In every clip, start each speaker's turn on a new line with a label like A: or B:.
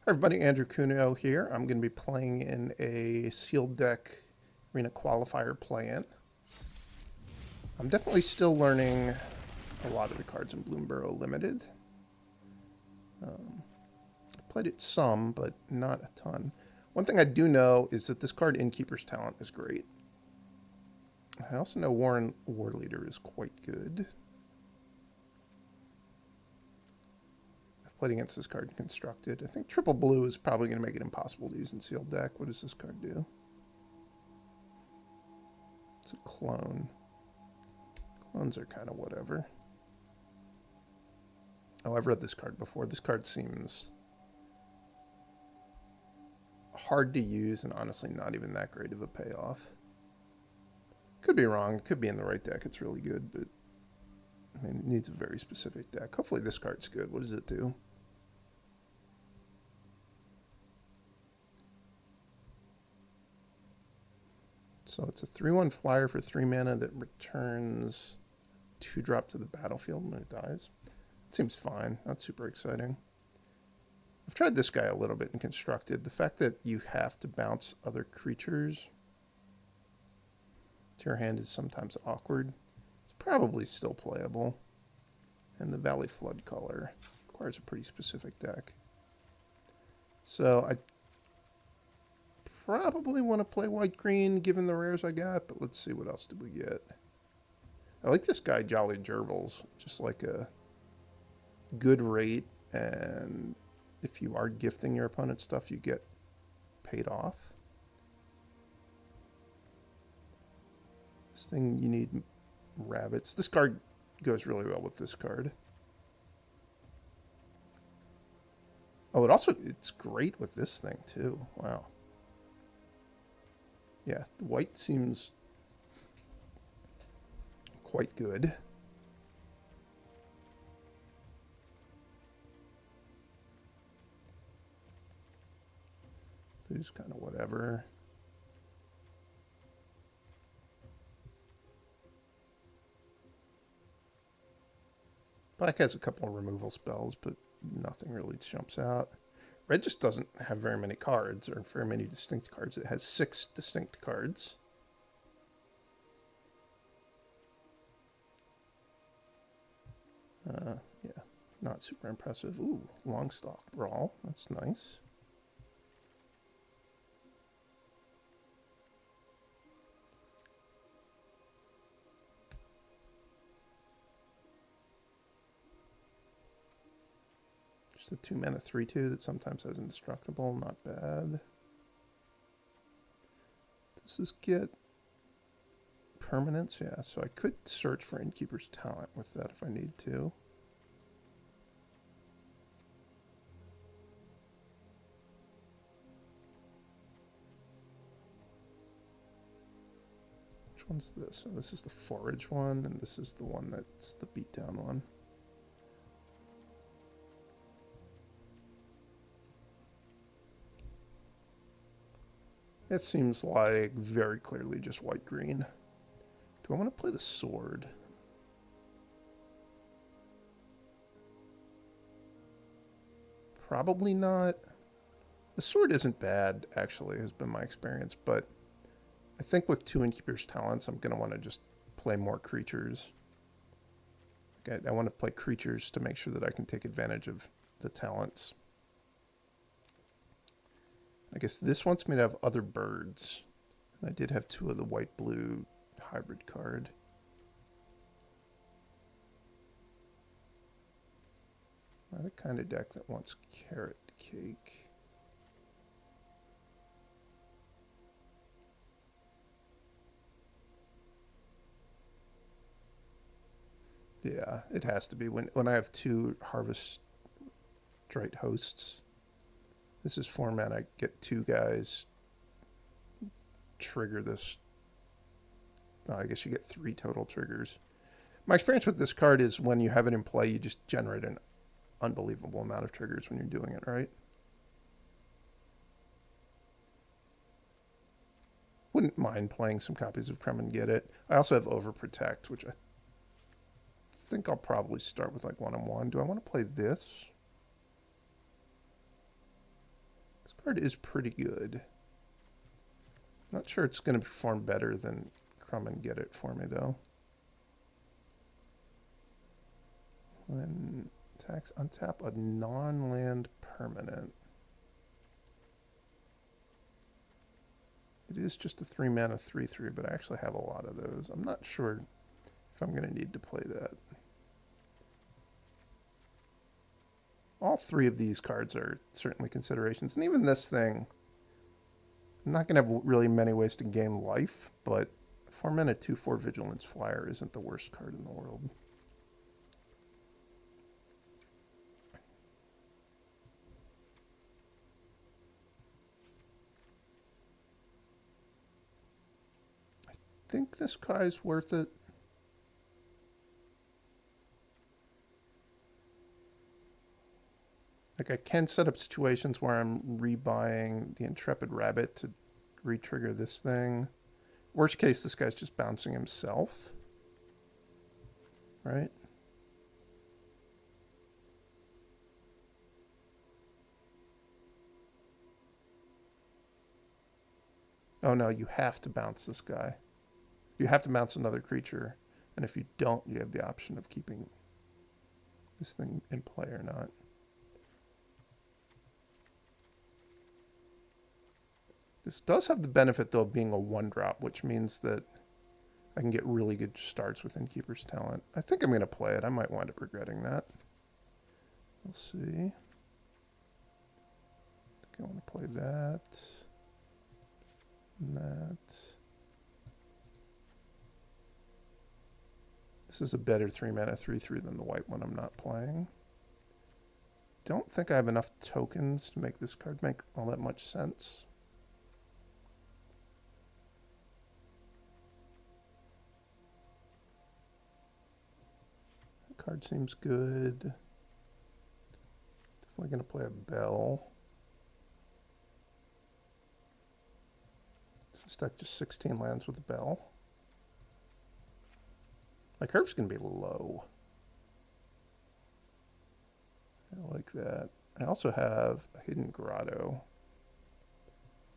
A: Hi everybody, Andrew Cuneo here. I'm going to be playing in a sealed deck arena qualifier play-in. I'm definitely still learning a lot of the cards in Bloomburrow Limited. I played it some, but not a ton. One thing I do know is that this card, Innkeeper's Talent, is great. I also know Warren Warleader is quite good. I've played against this card in Constructed. I think triple blue is probably going to make it impossible to use in sealed deck. What does this card do? It's a clone. Clones are kind of whatever. Oh, I've read this card before. This card seems hard to use and honestly not even that great of a payoff. Could be wrong. Could be in the right deck. It's really good, but I mean, it needs a very specific deck. Hopefully this card's good. What does it do? So it's a 3/1 flyer for 3 mana that returns 2-drop to the battlefield when it dies. It seems fine. Not super exciting. I've tried this guy a little bit in Constructed. The fact that you have to bounce other creatures to your hand is sometimes awkward. It's probably still playable. And the Valley Flood color requires a pretty specific deck. So I probably want to play white-green given the rares I got, but let's see what else did we get. I like this guy, Jolly Gerbils. Just like a good rate, and if you are gifting your opponent stuff, you get paid off. This thing, you need rabbits. This card goes really well with this card. Oh, it's great with this thing too. Wow. Yeah, the white seems quite good. There's kind of whatever. Black has a couple of removal spells, but nothing really jumps out. Red just doesn't have very many cards, or very many distinct cards. It has 6 distinct cards. Yeah, not super impressive. Ooh, Longstalk Brawl. That's nice. Just a 2-mana 3/2 that sometimes has indestructible. Not bad. Does this get permanence? Yeah, so I could search for Innkeeper's Talent with that if I need to. Which one's this? So this is the Forage one, and this is the one that's the Beatdown one. It seems like very clearly just white-green. Do I want to play the sword? Probably not. The sword isn't bad, actually, has been my experience, but I think with 2 Innkeeper's Talents, I'm going to want to just play more creatures. I want to play creatures to make sure that I can take advantage of the talents. I guess this wants me to have other birds. And I did have 2 of the white-blue hybrid card. Not the kind of deck that wants carrot cake. Yeah, it has to be. When I have 2 Harvest Straight Hosts, this is 4 mana. I get 2 guys, trigger this. Oh, I guess you get 3 total triggers. My experience with this card is when you have it in play, you just generate an unbelievable amount of triggers when you're doing it, right? Wouldn't mind playing some copies of Creme and Get It. I also have Overprotect, which I think I'll probably start with like 1/1. Do I want to play this? This card is pretty good. Not sure it's going to perform better than Crumb and Get It for me, though. When attacks, untap a non-land permanent. It is just a 3-mana 3/3, but I actually have a lot of those. I'm not sure if I'm going to need to play that. All three of these cards are certainly considerations. And even this thing, I'm not going to have really many ways to gain life, but 4-mana 2/4 Vigilance Flyer isn't the worst card in the world. I think this guy's worth it. Like, I can set up situations where I'm rebuying the Intrepid Rabbit to re-trigger this thing. Worst case, this guy's just bouncing himself. Right? Oh no, you have to bounce this guy. You have to bounce another creature. And if you don't, you have the option of keeping this thing in play or not. This does have the benefit, though, of being a 1-drop, which means that I can get really good starts with Innkeeper's Talent. I think I'm going to play it. I might wind up regretting that. We'll see. I think I want to play that. And that. This is a better 3-mana 3/3 than the white one I'm not playing. Don't think I have enough tokens to make this card make all that much sense. That card seems good. Definitely going to play a Bell. So stack just 16 lands with a Bell. My curve's going to be low. I like that. I also have a Hidden Grotto.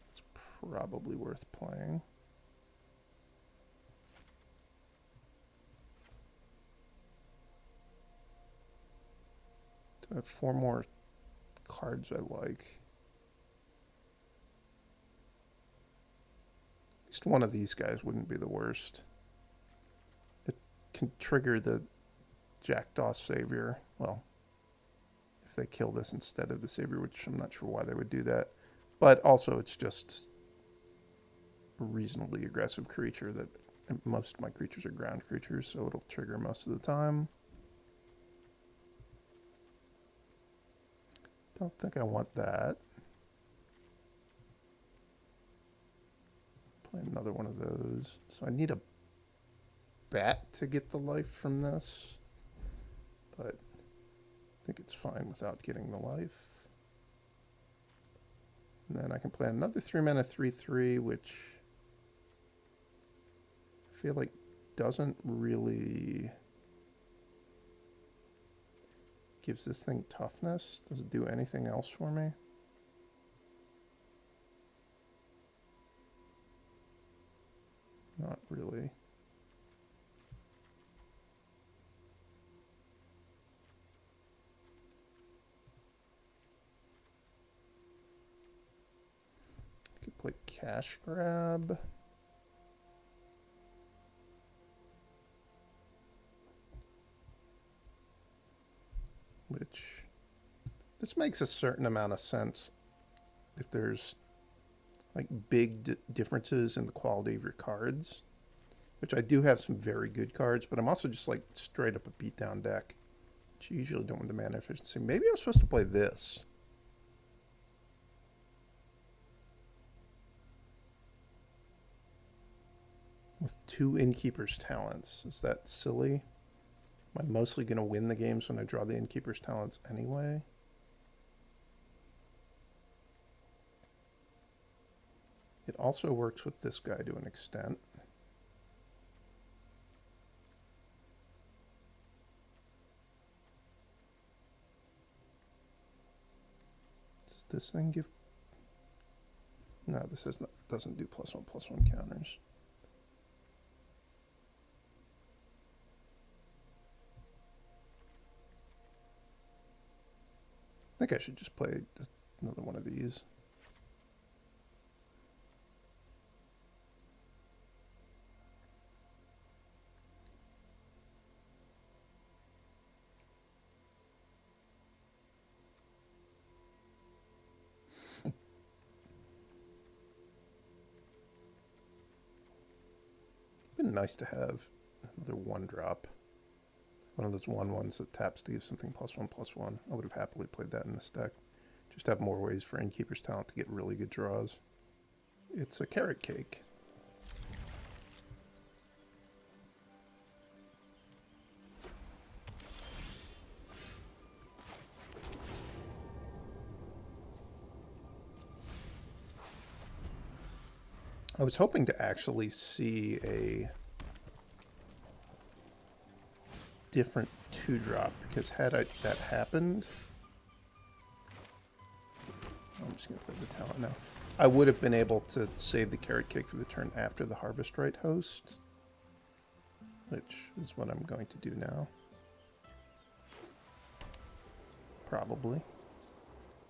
A: It's probably worth playing. Do I have 4 more cards I like? At least one of these guys wouldn't be the worst. Can trigger the Jackdaw Savior. Well, if they kill this instead of the Savior, which I'm not sure why they would do that. But also, it's just a reasonably aggressive creature that most of my creatures are ground creatures, so it'll trigger most of the time. Don't think I want that. Play another one of those. So I need a bat to get the life from this, but I think it's fine without getting the life. And then I can play another 3-mana 3/3, which I feel like doesn't really gives this thing toughness. Does it do anything else for me? Not really. Play Cash Grab. Which, this makes a certain amount of sense if there's like big differences in the quality of your cards, which I do have some very good cards, but I'm also just like straight up a beatdown deck, which you usually don't with the mana efficiency. Maybe I'm supposed to play this. With 2 Innkeeper's Talents. Is that silly? Am I mostly going to win the games when I draw the Innkeeper's Talents anyway? It also works with this guy to an extent. Does this thing give No, this is not, doesn't do +1/+1 counters. I think I should just play another one of these. Been nice to have another 1-drop. One of those 1/1s that taps to give something +1/+1. I would have happily played that in this deck. Just have more ways for Innkeeper's Talent to get really good draws. It's a carrot cake. I was hoping to actually see a different 2-drop, because had that happened, I'm just going to play the talent now. I would have been able to save the carrot cake for the turn after the Harvest Rite Host, which is what I'm going to do now. Probably.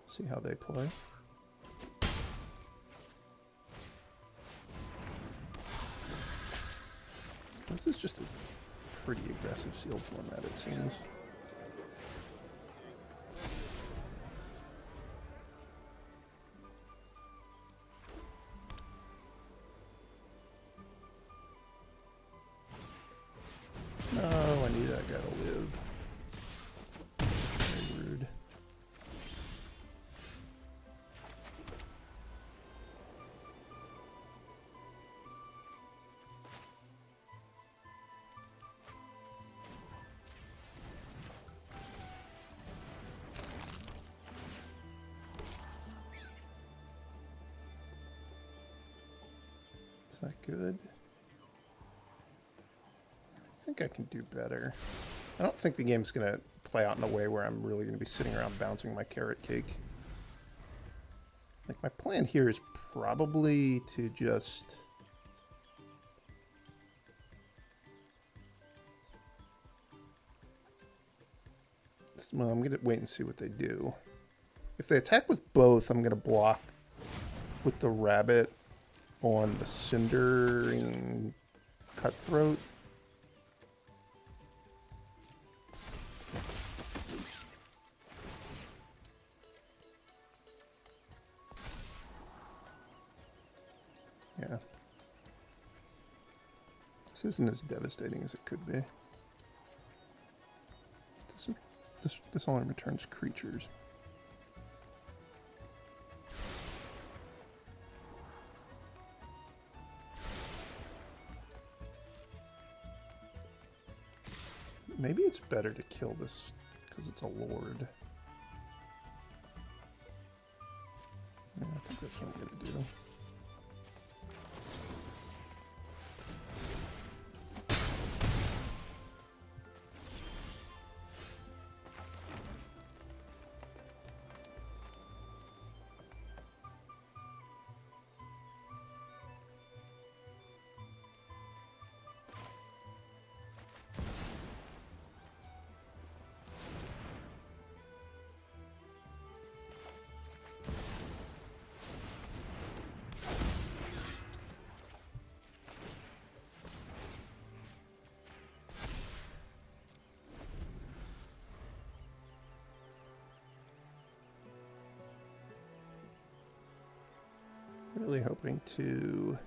A: See how they play. This is just a pretty aggressive sealed format, it seems. No, I need that guy to live. Very rude. Is that good? I think I can do better. I don't think the game's going to play out in a way where I'm really going to be sitting around bouncing my carrot cake. Like, my plan here is probably to just... Well, I'm going to wait and see what they do. If they attack with both, I'm going to block with the rabbit on the Cindering Cutthroat. Yeah. This isn't as devastating as it could be. This only returns creatures. Maybe it's better to kill this because it's a lord. Yeah, I think that's what I'm going to do. Really hoping to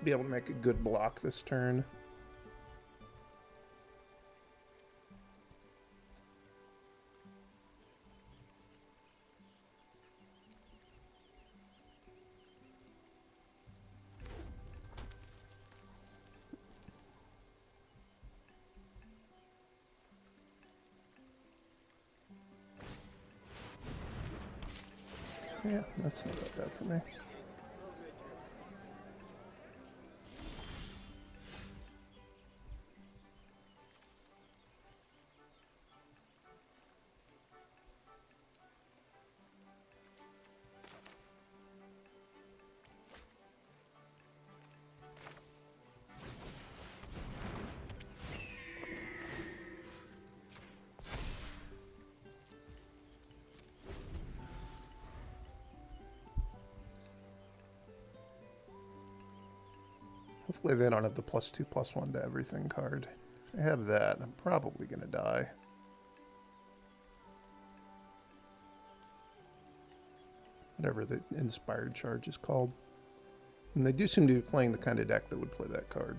A: be able to make a good block this turn. Yeah, that's not that bad for me. Hopefully they don't have the +2/+1 to everything card. If they have that, I'm probably going to die. Whatever the inspired charge is called. And they do seem to be playing the kind of deck that would play that card.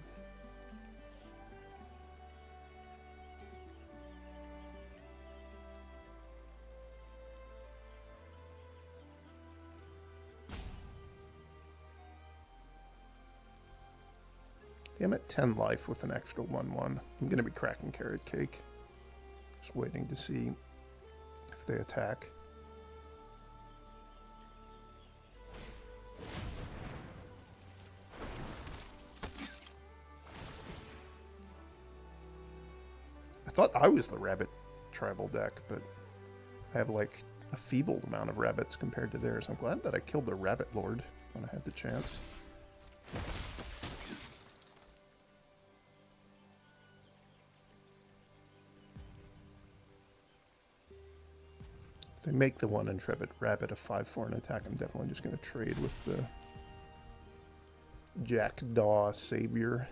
A: I'm at 10 life with an extra 1/1. I'm going to be cracking Carrot Cake. Just waiting to see if they attack. I thought I was the rabbit tribal deck, but I have like a feeble amount of rabbits compared to theirs. I'm glad that I killed the Rabbit Lord when I had the chance. If they make the one intrepid rabbit a 5/4 and attack, I'm definitely just going to trade with the Jackdaw Savior.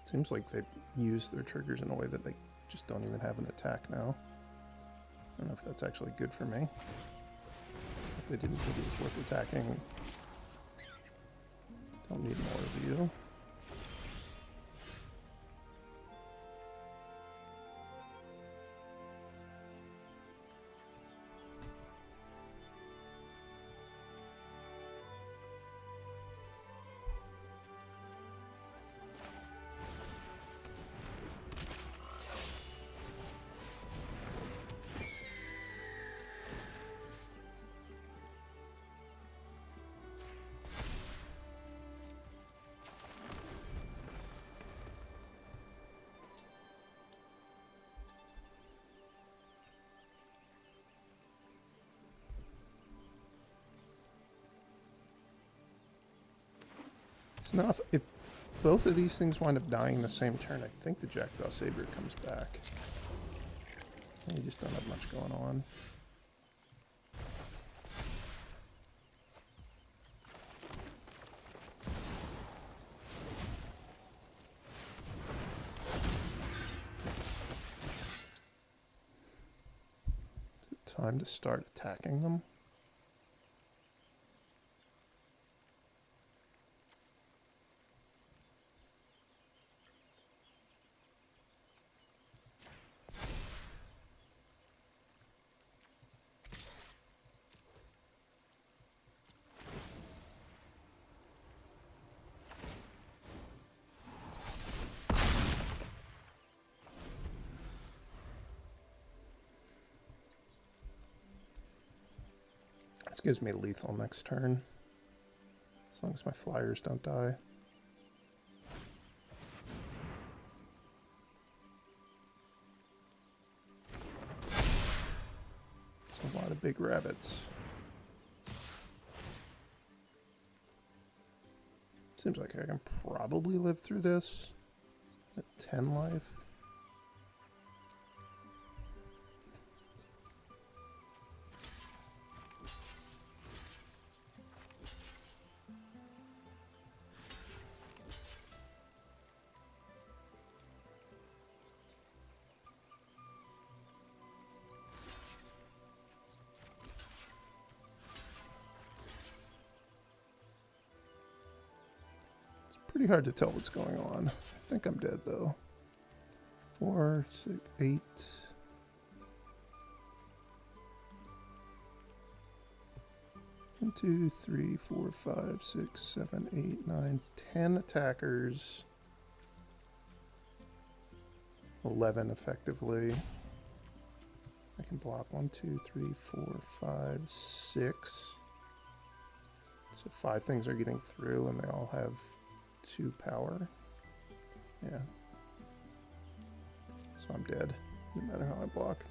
A: Seems like they use their triggers in a way that they just don't even have an attack now. I don't know if that's actually good for me. If they didn't think it was worth attacking, don't need more of you. So now if both of these things wind up dying the same turn, I think the Jackdaw Saber comes back. And you just don't have much going on. Is it time to start attacking them? This gives me lethal next turn, as long as my flyers don't die. It's a lot of big rabbits. Seems like I can probably live through this at 10 life. Pretty hard to tell what's going on. I think I'm dead though. 4, 6, 8. 1, 2, 3, 4, 5, 6, 7, 8, 9, 10 attackers. 11 effectively. I can block 1, 2, 3, 4, 5, 6. So 5 things are getting through and they all have 2 power. Yeah. So I'm dead, no matter how I block.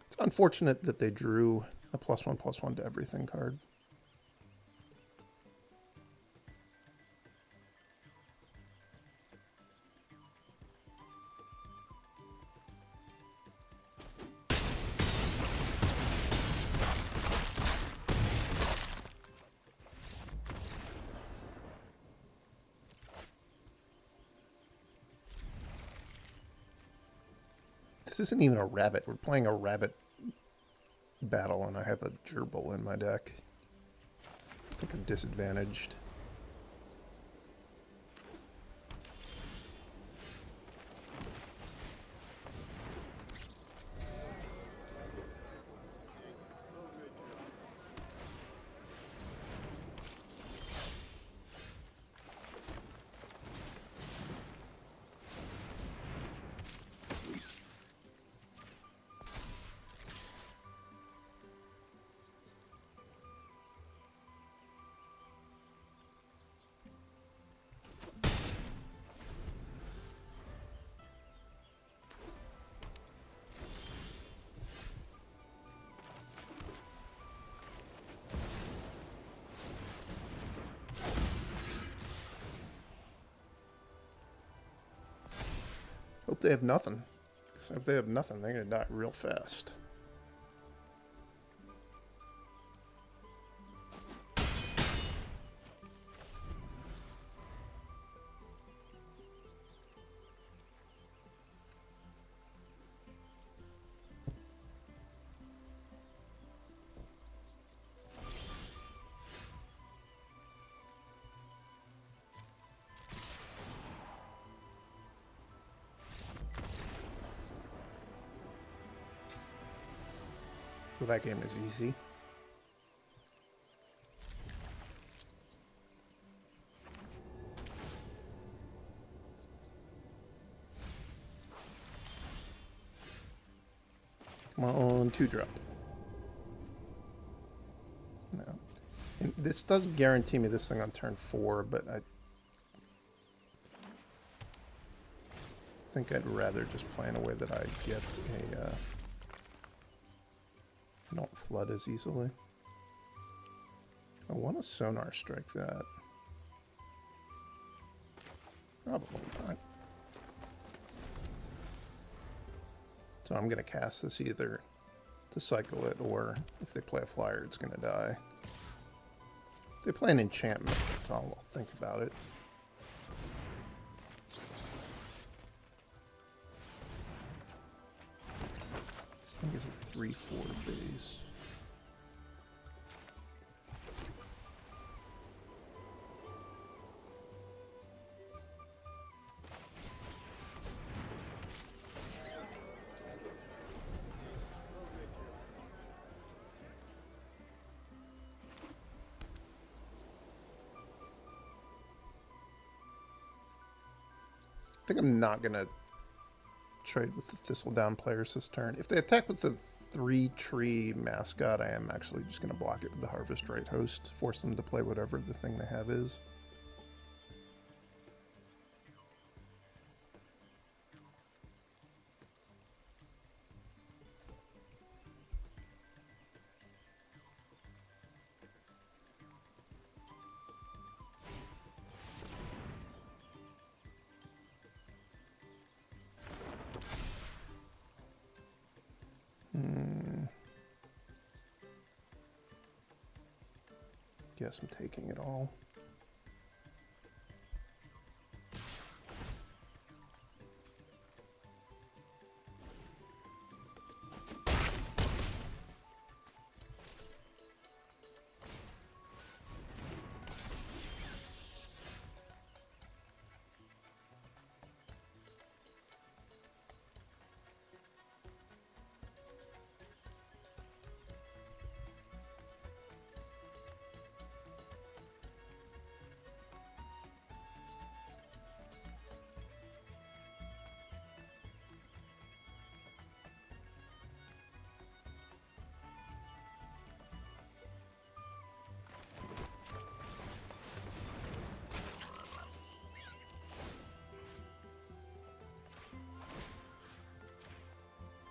A: It's unfortunate that they drew a +1/+1 to everything card. This isn't even a rabbit. We're playing a rabbit battle, and I have a gerbil in my deck. I think I'm disadvantaged. Hope they have nothing. So if they have nothing, they're going to die real fast. Well, that game is easy. Come on, 2-drop. No. And this does guarantee me this thing on turn 4, but I think I'd rather just play in a way that I get a... I don't flood as easily. I want to sonar strike that. Probably not. So I'm going to cast this either to cycle it, or if they play a flyer, it's going to die. If they play an enchantment, I'll think about it. This thing is a 3/4 base. I think I'm not going to trade with the Thistledown players this turn. If they attack with the 3-tree mascot, I am actually just going to block it with the Harvest Right Host, force them to play whatever the thing they have is. Guess I'm taking it all.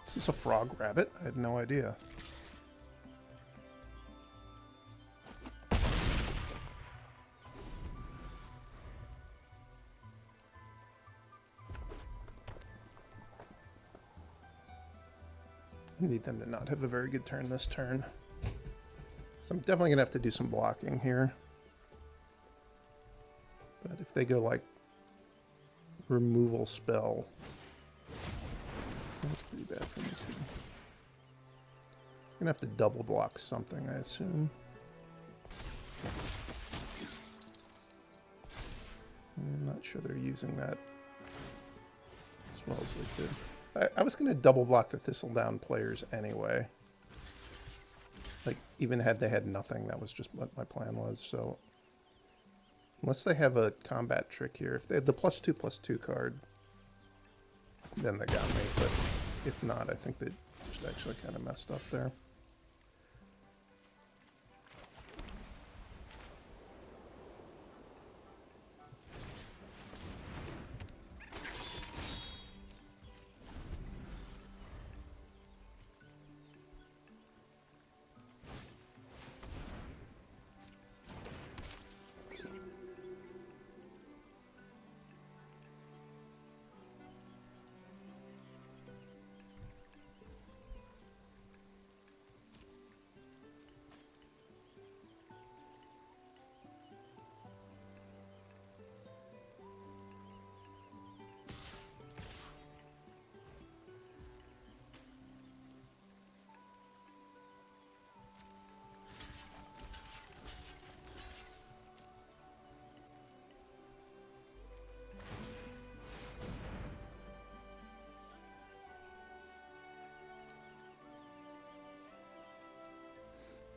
A: Is this a frog rabbit? I had no idea. I need them to not have a very good turn this turn. So I'm definitely going to have to do some blocking here. But if they go like removal spell, that's pretty bad for me too. I'm gonna have to double block something, I assume. I'm not sure they're using that as well as they did. I was gonna double block the Thistledown players anyway. Like, even had they had nothing, that was just what my plan was, so... Unless they have a combat trick here. If they had the +2/+2 card, then they got me, but if not, I think they just actually kind of messed up there.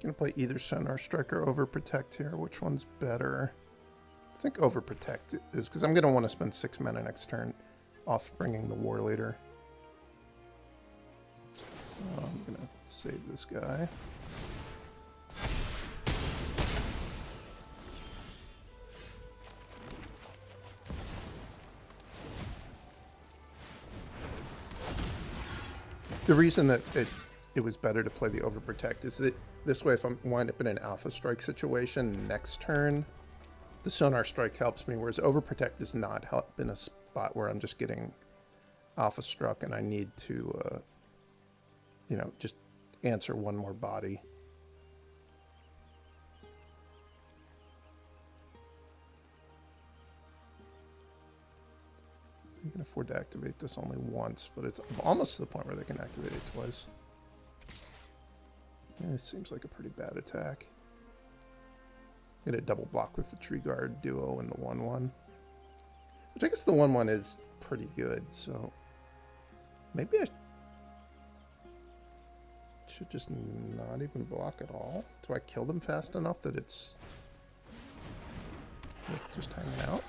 A: Gonna play either Sonar Strike or Overprotect here. Which one's better? I think Overprotect is, because I'm gonna want to spend 6 mana next turn off bringing the War Leader. So I'm gonna save this guy. The reason that it was better to play the Overprotect is that this way, if I wind up in an Alpha Strike situation next turn, the Sonar Strike helps me, whereas Overprotect does not help in a spot where I'm just getting Alpha Struck and I need to, you know, just answer one more body. You can afford to activate this only once, but it's almost to the point where they can activate it twice. Yeah, this seems like a pretty bad attack. I'm gonna double block with the Tree Guard duo and the 1/1. Which I guess the 1/1 is pretty good, so maybe I should just not even block at all. Do I kill them fast enough that it's just hanging out?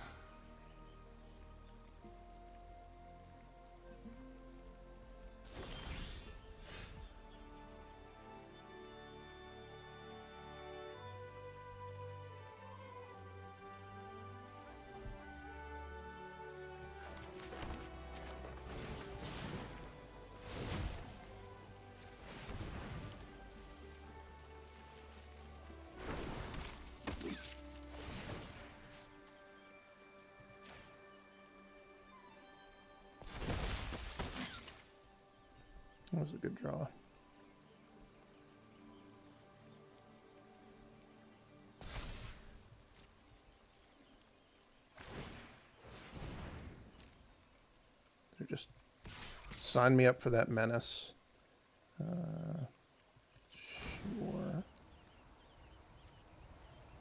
A: That was a good draw. They're just sign me up for that menace. Sure.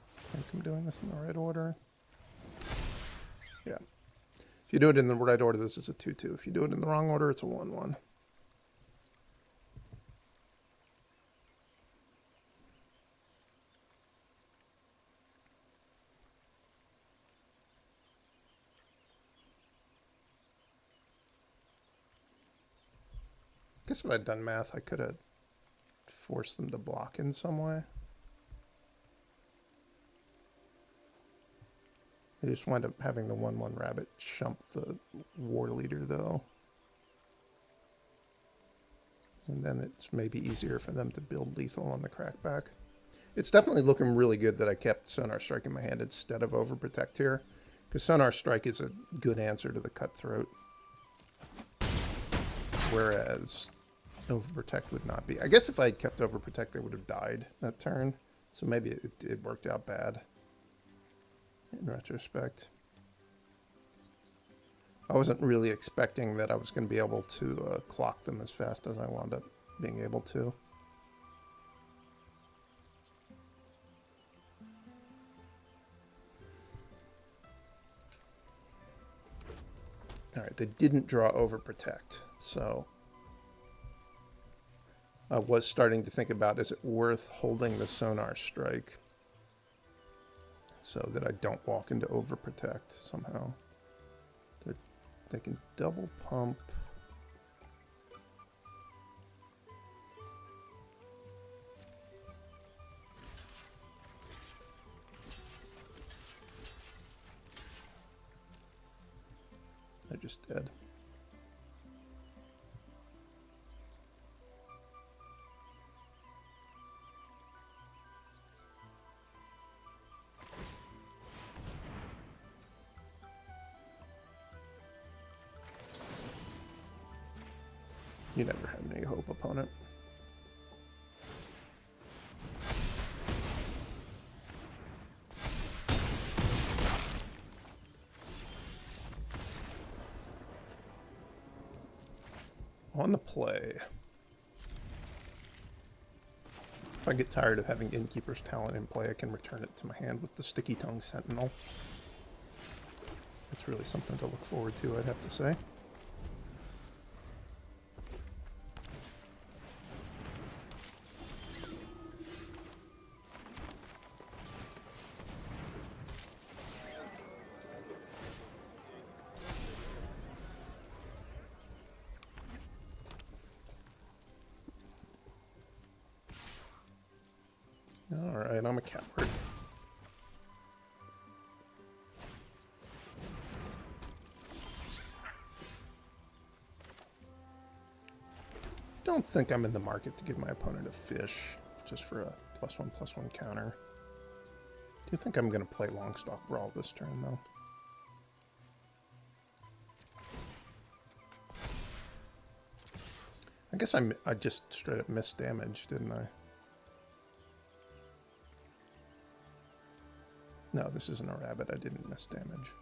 A: I think I'm doing this in the right order. Yeah. If you do it in the right order, this is a 2/2. If you do it in the wrong order, it's a 1/1. I guess if I'd done math, I could have forced them to block in some way. They just wind up having the 1/1 rabbit chump the War Leader, though. And then it's maybe easier for them to build lethal on the crackback. It's definitely looking really good that I kept Sonar Strike in my hand instead of Overprotect here, because Sonar Strike is a good answer to the Cutthroat, whereas Overprotect would not be. I guess if I had kept Overprotect, they would have died that turn, so maybe it worked out bad in retrospect. I wasn't really expecting that I was going to be able to clock them as fast as I wound up being able to. Alright, they didn't draw Overprotect, so I was starting to think about, is it worth holding the Sonar Strike so that I don't walk into Overprotect somehow. They can double pump. They're just dead. You never have any hope, opponent. On the play. If I get tired of having Innkeeper's Talent in play, I can return it to my hand with the Sticky Tongue Sentinel. It's really something to look forward to, I'd have to say. Alright, I'm a coward. Don't think I'm in the market to give my opponent a fish just for a +1/+1 counter. Do you think I'm going to play Longstalk Brawl this turn, though? I guess I just straight up missed damage, didn't I? No, this isn't a rabbit. I didn't miss damage.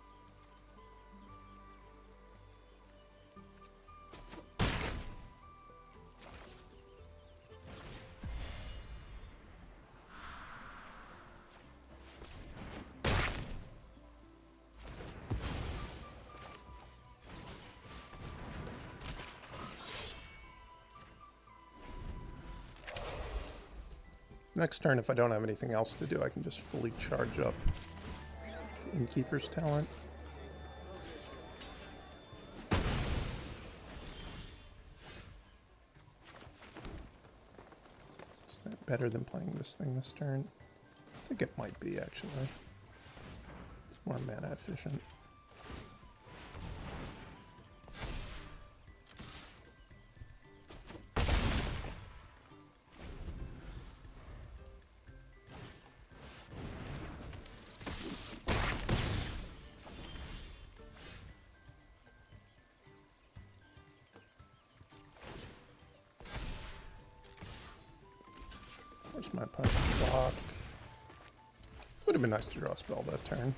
A: Next turn, if I don't have anything else to do, I can just fully charge up Innkeeper's Talent. Is that better than playing this thing this turn? I think it might be, actually. It's more mana efficient. Where's my opponent's block? Would have been nice to draw a spell that turn.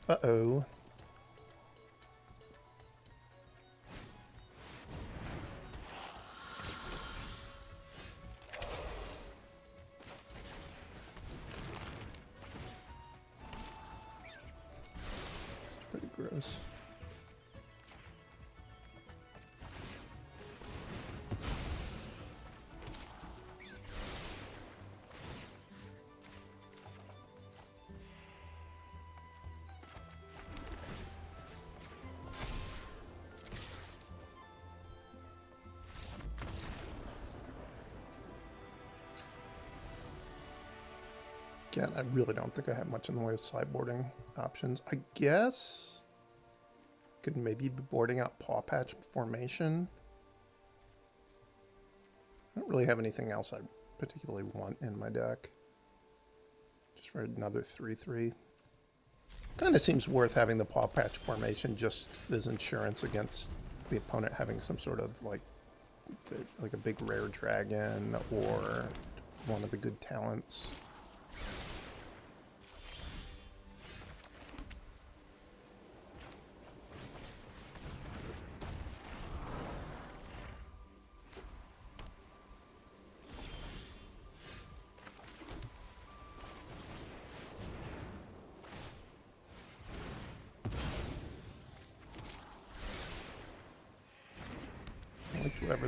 A: Uh-oh. It's pretty gross. Again, I really don't think I have much in the way of sideboarding options. I guess could maybe be boarding out Paw Patch Formation. I don't really have anything else I particularly want in my deck. Just for another 3/3. Kind of seems worth having the Paw Patch Formation just as insurance against the opponent having some sort of like a big rare dragon or one of the good talents.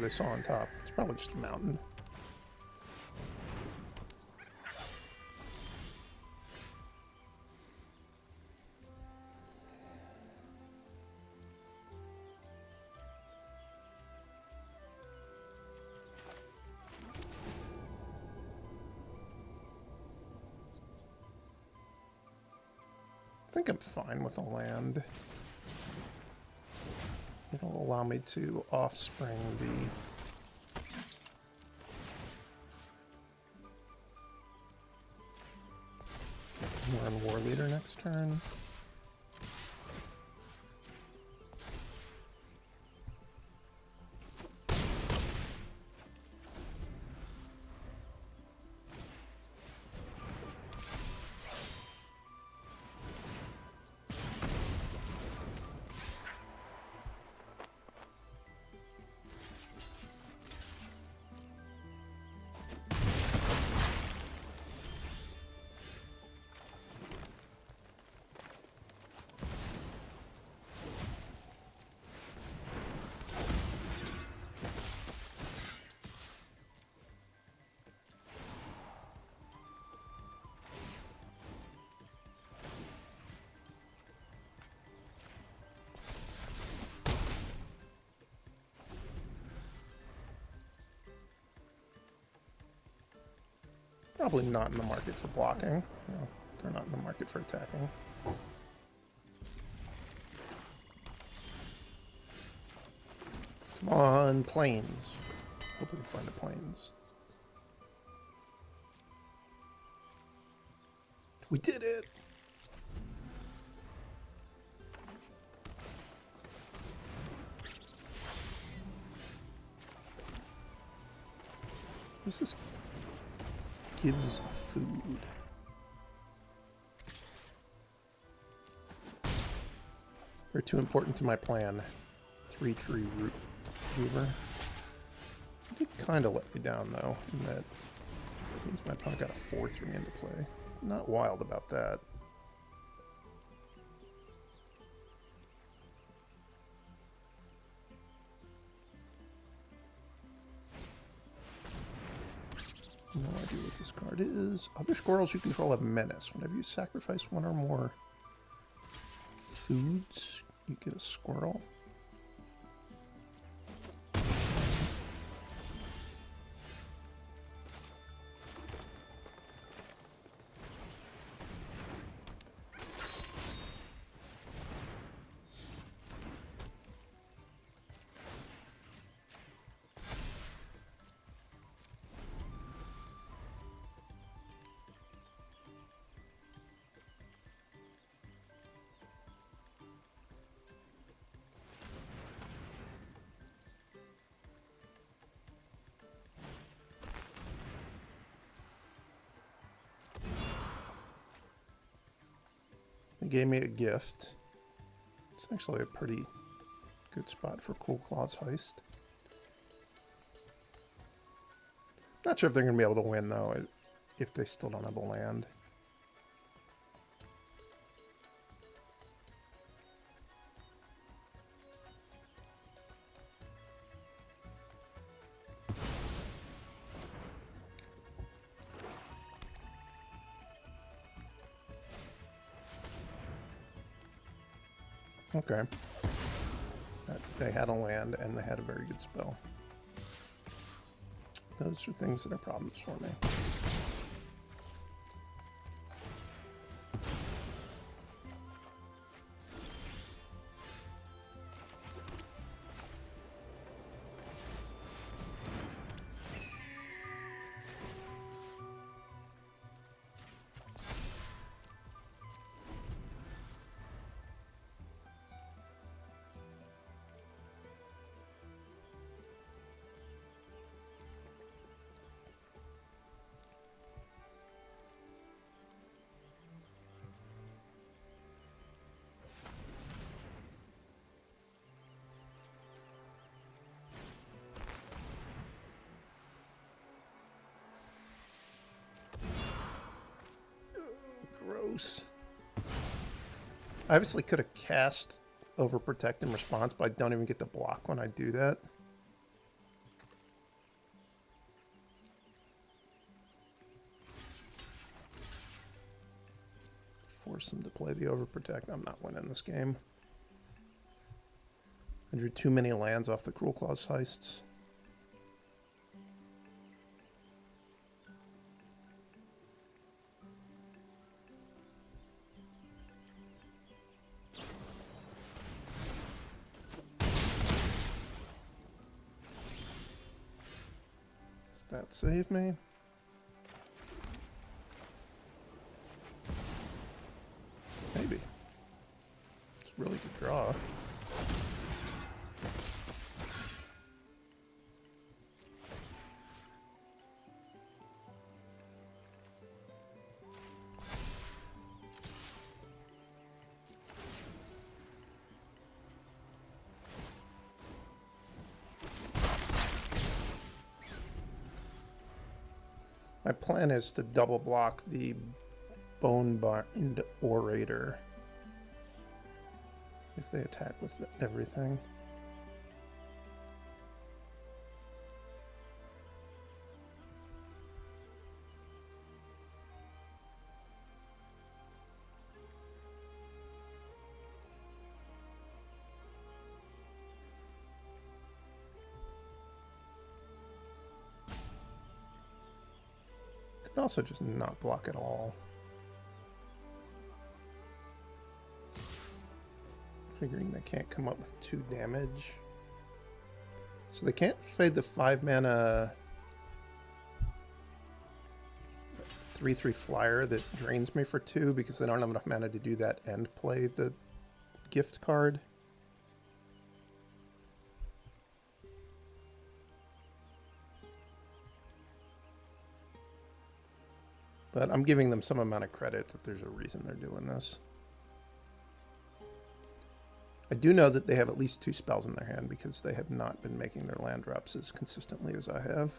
A: they saw on top. It's probably just a mountain. I think I'm fine with the land. It'll allow me to offspring the run war leader next turn. Probably not in the market for blocking. No, they're not in the market for attacking. Come on, plains. Hope we can find a plains. We did it! What's this? Gives food. They're too important to my plan. 3-tree root mover. It did kind of let me down though, in that means my opponent got a 4-3 into play. Not wild about that. No idea what this card is. Other squirrels you control have menace. Whenever you sacrifice one or more foods, you get a squirrel. They gave me a gift. It's actually a pretty good spot for Cool Claw's Heist. Not sure if they're going to be able to win, though, if they still don't have a land. Okay. They had a land and they had a very good spell. Those are things that are problems for me. Gross. I obviously could have cast Overprotect in response, but I don't even get to block when I do that. force them to play the overprotect. I'm not winning this game. I drew too many lands off the Cruel Claws heists. Does that save me? Maybe. It's a really good draw. My plan is to double block the Bone-Bind Orator if they attack with everything. Could also just not block at all. Figuring they can't come up with 2 damage. So they can't play the 5-mana 3/3 flyer that drains me for 2 because they don't have enough mana to do that and play the gift card. But I'm giving them some amount of credit that there's a reason they're doing this. I do know that they have at least 2 spells in their hand because they have not been making their land drops as consistently as I have.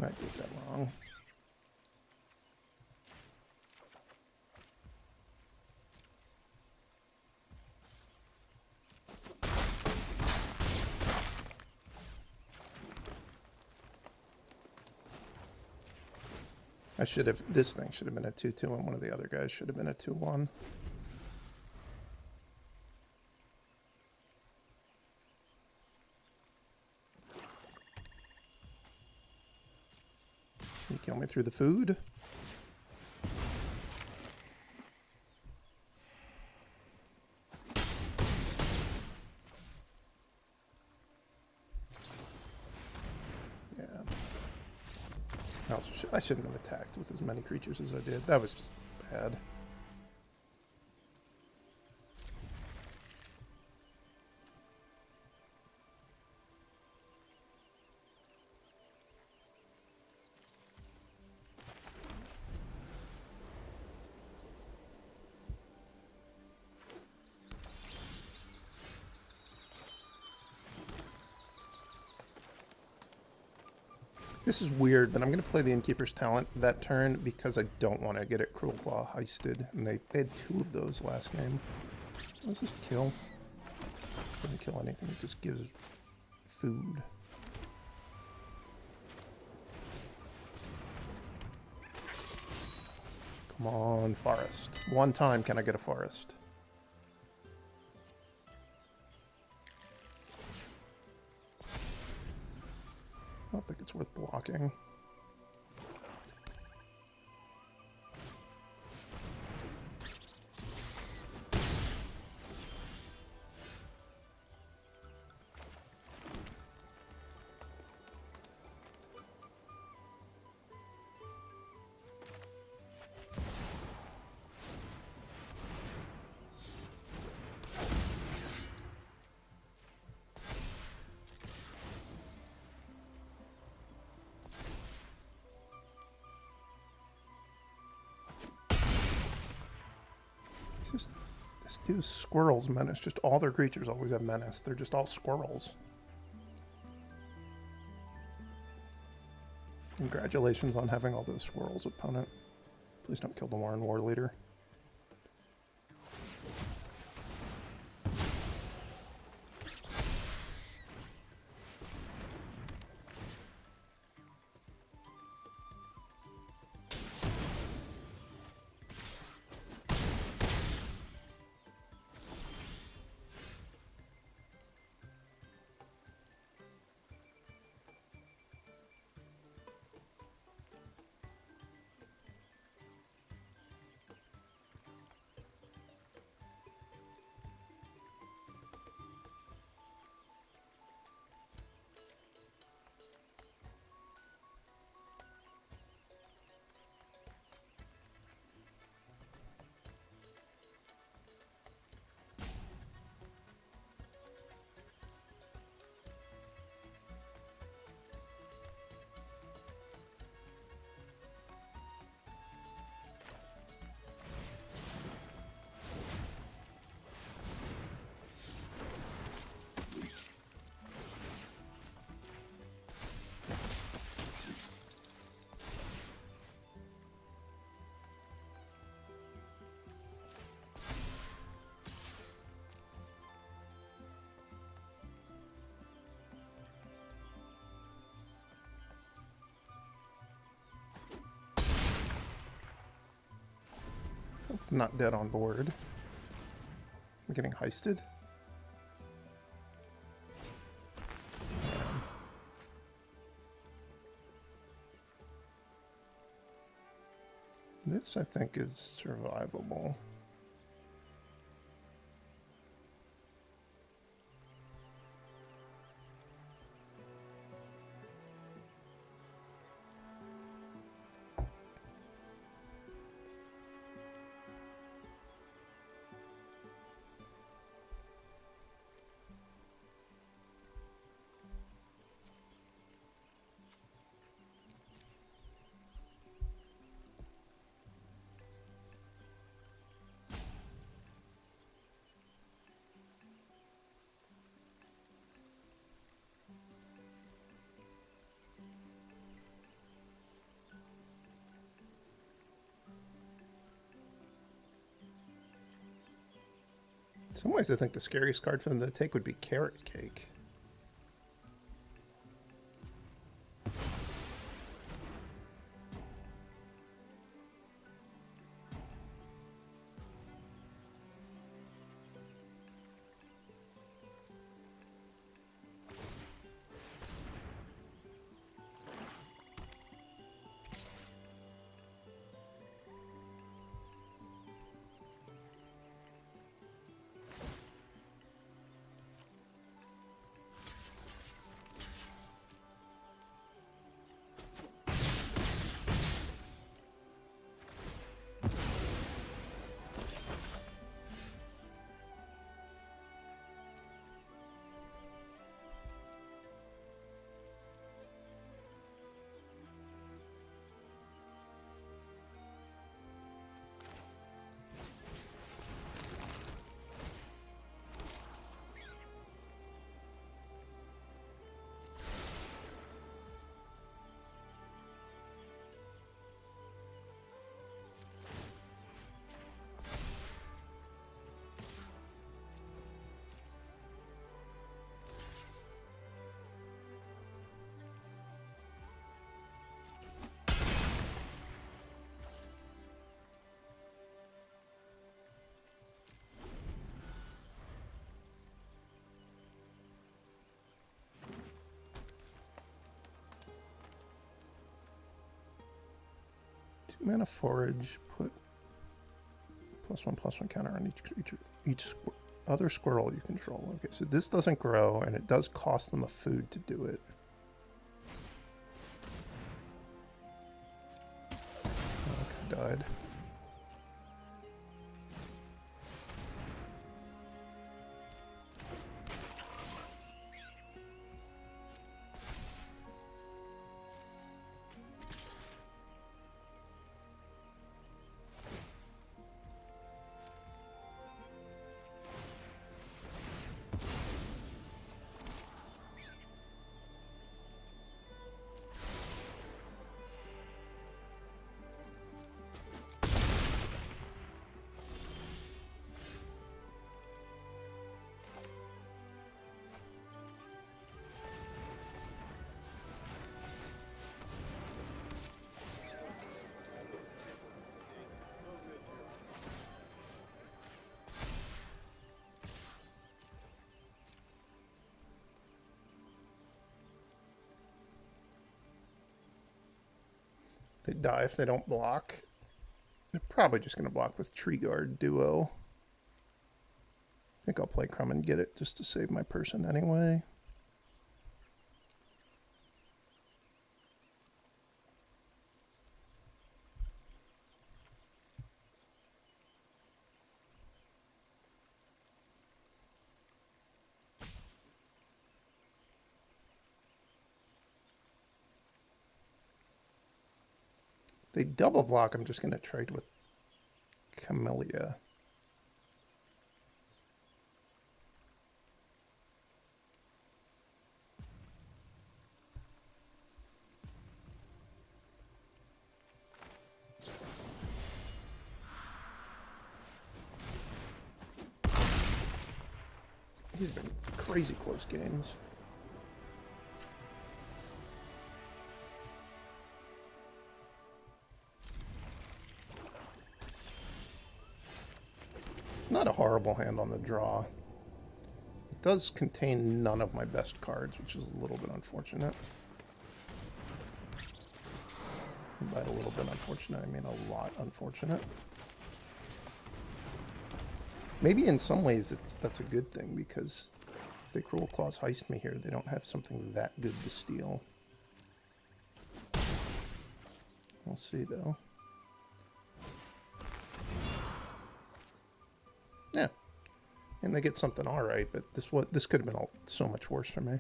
A: I did that wrong. I should have, this thing should have been a 2/2 and one of the other guys should have been a 2/1. You kill me through the food. Yeah. I shouldn't have attacked with as many creatures as I did. That was just bad. This is weird, but I'm going to play the Innkeeper's Talent that turn because I don't want to get it Cruel Claw heisted. And they had 2 of those last game. Let's just kill. Doesn't kill anything, it just gives food. Come on, forest. One time can I get a forest? I don't think it's worth blocking. This gives squirrels menace. Just all their creatures always have menace. They're just all squirrels. Congratulations on having all those squirrels, opponent. Please don't kill the Warren War Leader. Not dead on board. I'm getting heisted. This, I think, is survivable. In some ways, I think the scariest card for them to take would be Carrot Cake. Mana Forage, put +1/+1 counter on each other squirrel you control. Okay, so this doesn't grow, and it does cost them a food to do it. Okay, died. They die if they don't block. They're probably just going to block with Tree Guard Duo. I think I'll play Crumb and get it just to save my person anyway. If they double block, I'm just going to trade with Camellia. These have been crazy close games. Not a horrible hand on the draw. It does contain none of my best cards, which is a little bit unfortunate. And by a little bit unfortunate, I mean a lot unfortunate. Maybe in some ways that's a good thing, because if they Cruel Claws heist me here, they don't have something that good to steal. We'll see, though. Yeah. And they get something alright, but this could have been so much worse for me.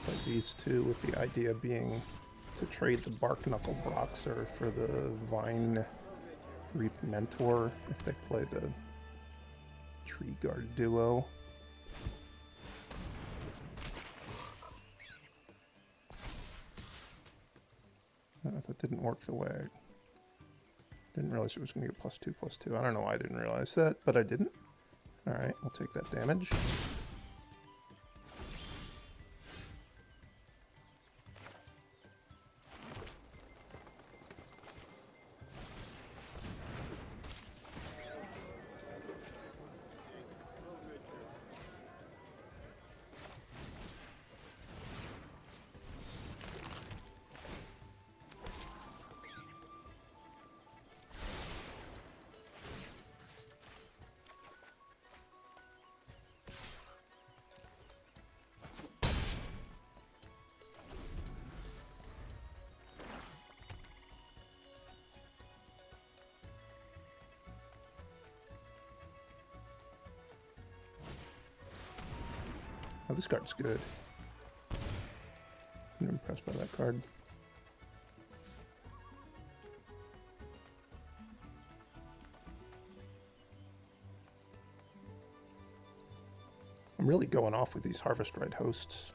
A: Play these two with the idea being to trade the Bark Knuckle Boxer for the Vine Reap Mentor if they play the Tree Guard Duo. That didn't work the way I didn't realize it was going to get +2/+2. I don't know why I didn't realize that, but I didn't. Alright, we'll take that damage. Oh, this card's good. I'm impressed by that card. I'm really going off with these Harvest Rite hosts.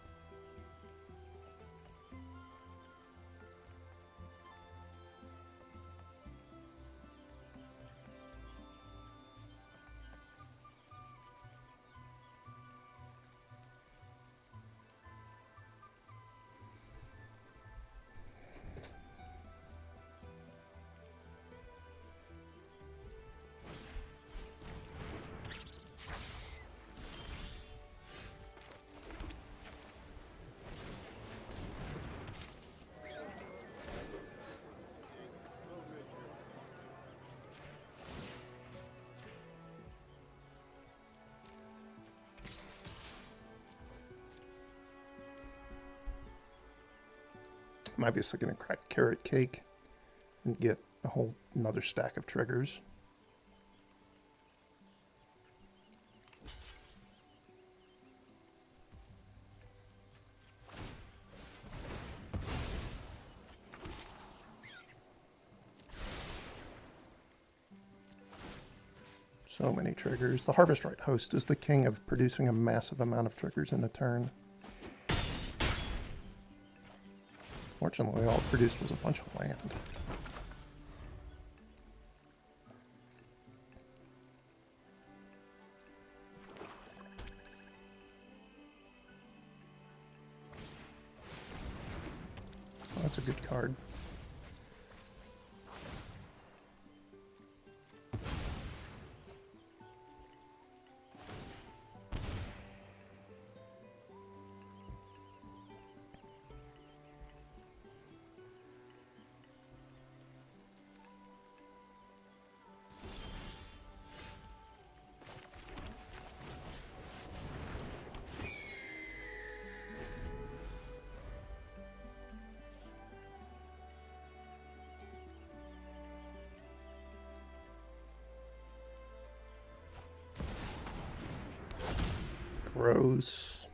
A: I'm obviously going to crack Carrot Cake and get a whole another stack of triggers. So many triggers. The Harvest Right host is the king of producing a massive amount of triggers in a turn. Fortunately, all it produced was a bunch of land. Oh, that's a good card. Gross.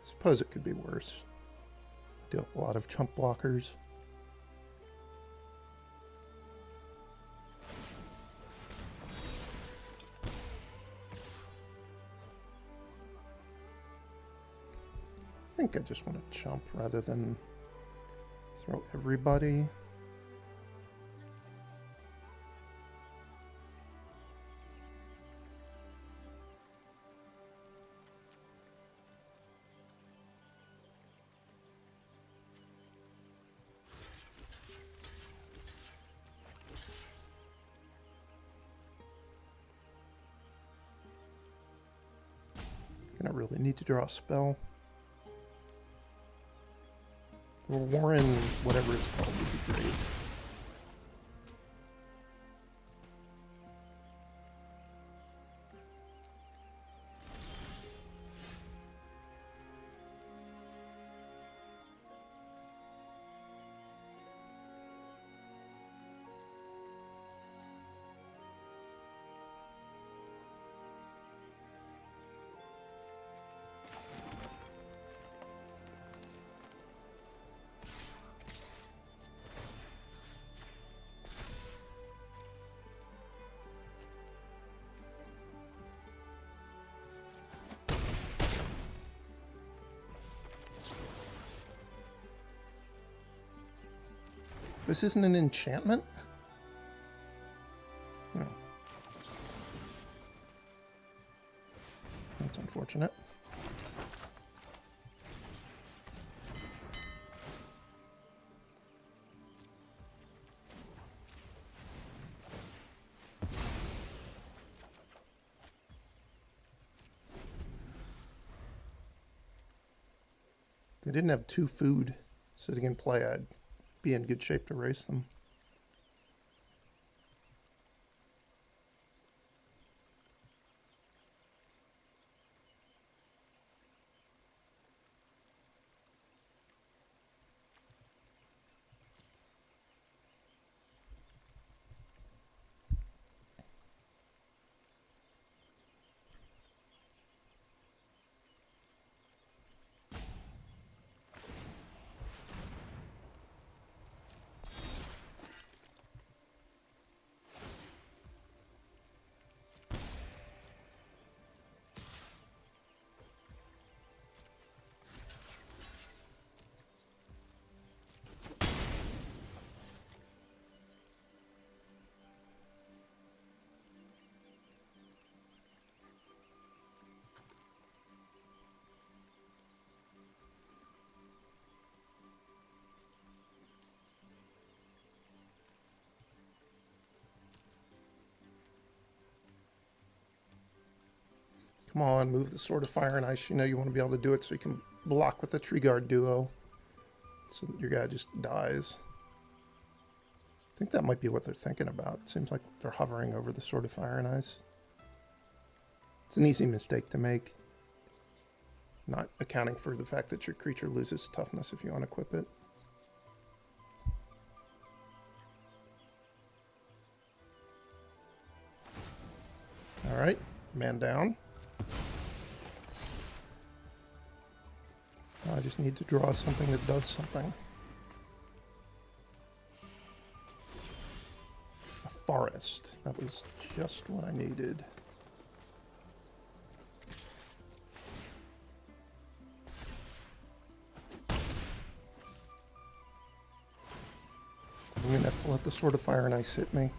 A: Suppose it could be worse. Deal a lot of chump blockers. I think I just want to chump rather than throw everybody. Gonna really need to draw a spell. The Warren, whatever it's called, would be great. This isn't an enchantment? No. That's unfortunate. They didn't have 2 food sitting in play. I'd be in good shape to race them. Come on, move the Sword of Fire and Ice. You know you want to be able to do it so you can block with the Tree Guard duo so that your guy just dies. I think that might be what they're thinking about. It seems like they're hovering over the Sword of Fire and Ice. It's an easy mistake to make, not accounting for the fact that your creature loses toughness if you unequip it. All right, man down. I just need to draw something that does something. That was just what I needed. I'm going to have to let the Sword of Fire and Ice hit me.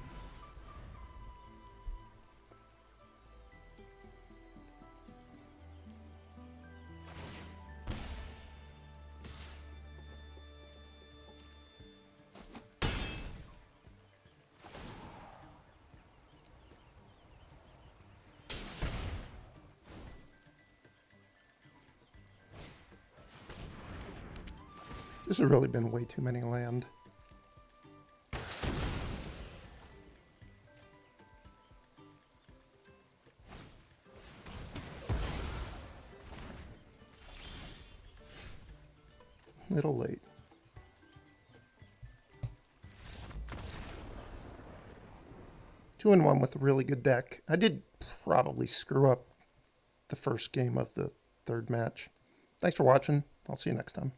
A: This has really been way too many land. Little late. Two and one with a really good deck. I did probably screw up the first game of the third match. Thanks for watching. I'll see you next time.